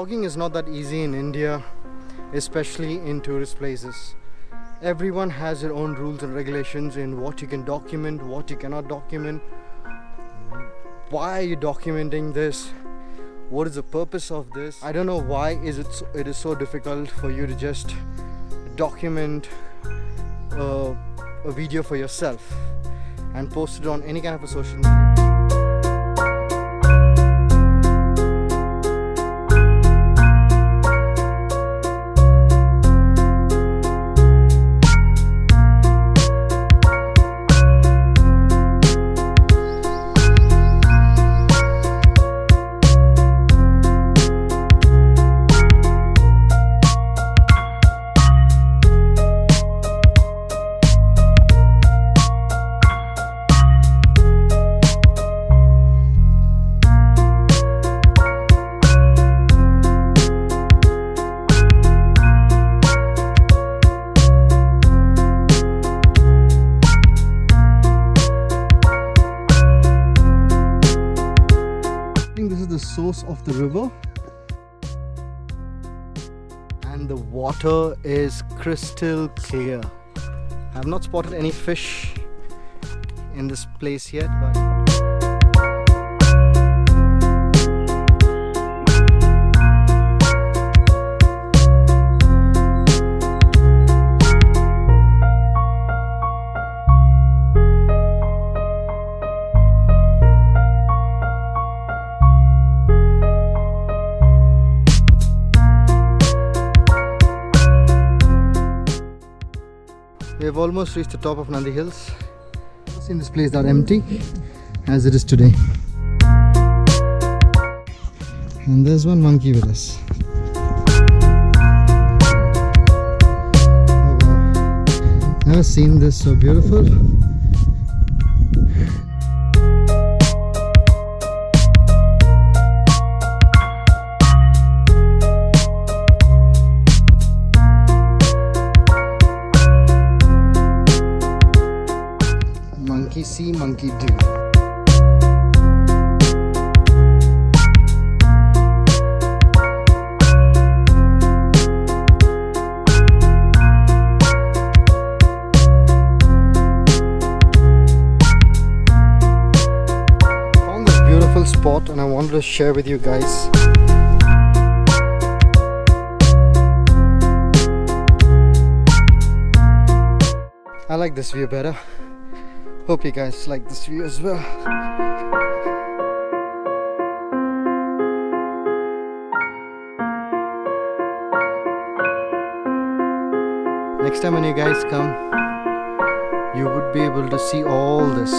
Vlogging is not that easy in India, especially in tourist places. Everyone has their own rules and regulations in what you can document, what you cannot document. Why are you documenting this? What is the purpose of this? I don't know why it is so difficult for you to just document a video for yourself and post it on any kind of a social media. This is the source of the river, and the water is crystal clear. I have not spotted any fish in this place yet, but we have almost reached the top of Nandi Hills. I've seen this place that empty as it is today. And there's one monkey with us. Oh wow. Never seen this so beautiful. Monkey see, monkey do. Found this beautiful spot and I wanted to share with you guys. I like this view better. Hope you guys like this view as well. Next time when you guys come, you would be able to see all this.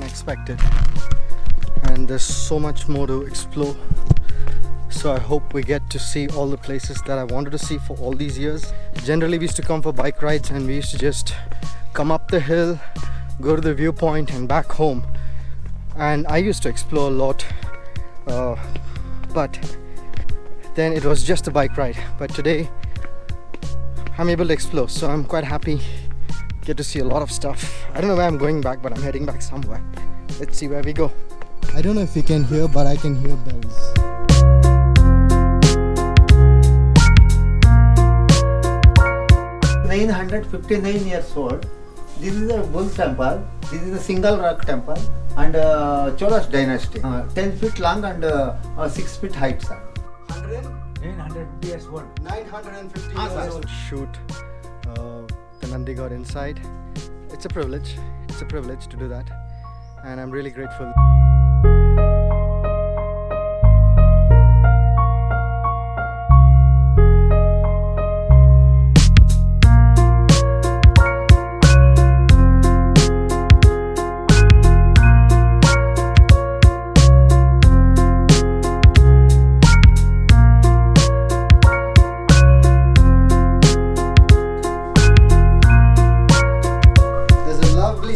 Expected, and there's so much more to explore, so I hope we get to see all the places that I wanted to see for all these years. Generally we used to come for bike rides and we used to just come up the hill, go to the viewpoint and back home, and I used to explore a lot, but then it was just a bike ride. But today I'm able to explore, so I'm quite happy. Get to see a lot of stuff. I don't know where I'm going back, but I'm heading back somewhere. Let's see where we go. I don't know if you can hear, but I can hear bells. It's 959 years old. This is a bull temple. This is a single rock temple and Cholas dynasty. 10 feet long and 6 feet height, sir. 950 years old. 950 years old. Shoot the Nandi God inside. It's a privilege. It's a privilege to do that, and I'm really grateful.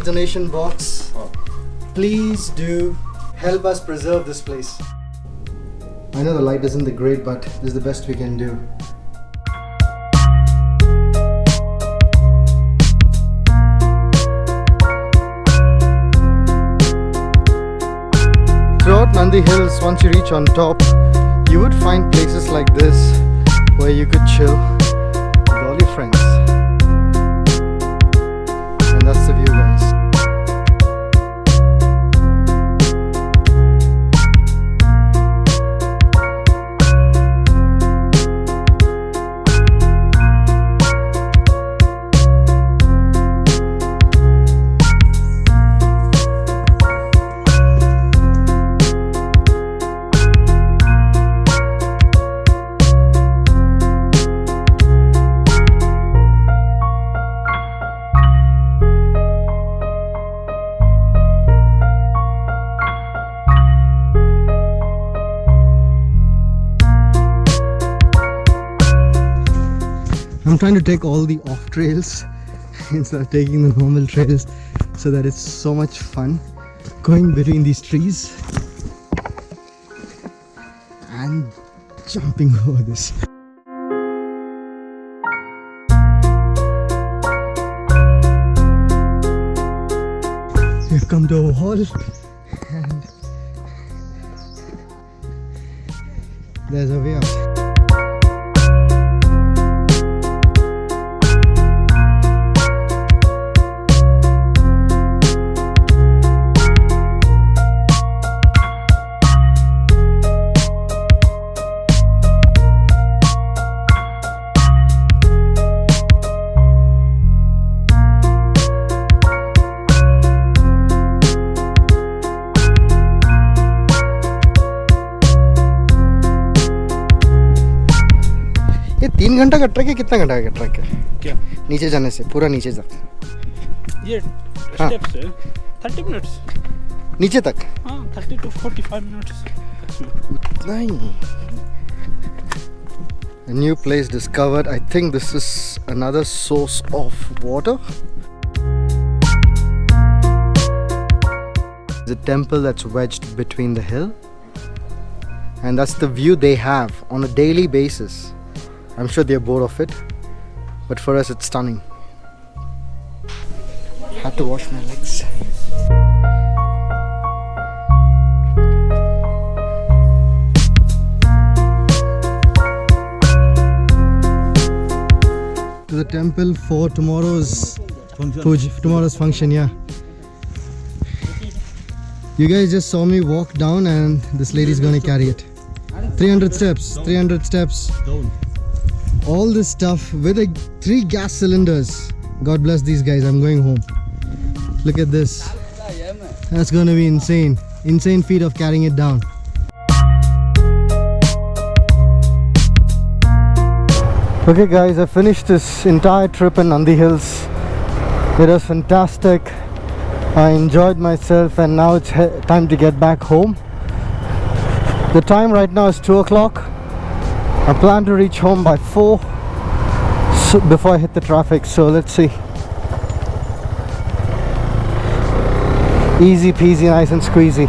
Donation box. Please do help us preserve this place. I know the light isn't the great, but this is the best we can do. Throughout Nandi Hills, once you reach on top, you would find places like this where you could chill with all your friends. And that's the view, guys. I'm trying to take all the off trails instead of taking the normal trails so that it's so much fun going between these trees and jumping over this. We've come to a wall and there's a way out. ये 3 घंटा का track है, कितना घंटा का track है क्या नीचे जाने से, पूरा नीचे तक? ये स्टेप्स है 30 मिनट्स नीचे तक? हाँ 30 to 45 मिनट्स उतना ही. A new place discovered. I think this is another source of water. The temple that's wedged between the hill, and that's the view they have on a daily basis. I'm sure they're bored of it, but for us it's stunning. Had to wash my legs. To the temple for tomorrow's function, yeah. You guys just saw me walk down and this lady's gonna carry it. 300 steps. All this stuff with 3 gas cylinders. God bless these guys. I'm going home. Look at this. That's gonna be insane. Insane feat of carrying it down. Okay guys, I finished this entire trip in Nandi Hills. It was fantastic. I enjoyed myself and now it's time to get back home. The time right now is 2 o'clock. I plan to reach home by 4 before I hit the traffic, so let's see. Easy peasy, nice and squeezy.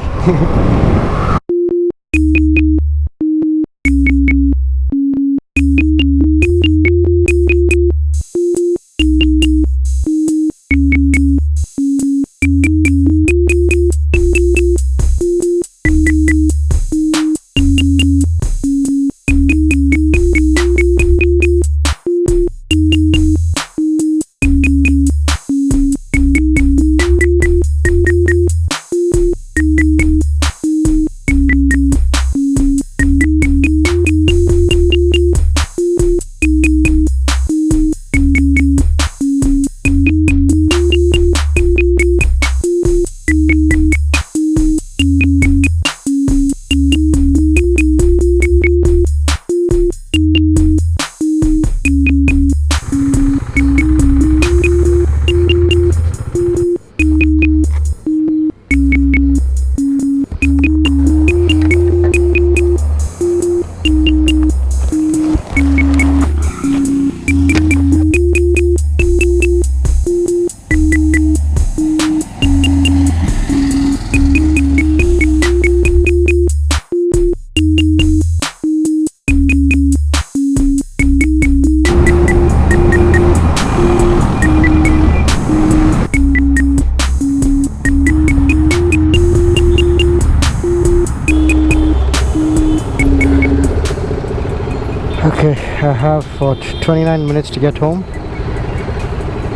Okay, I have 29 minutes to get home.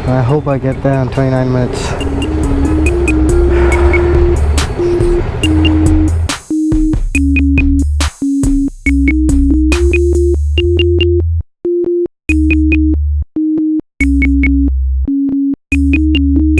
I hope I get there in 29 minutes.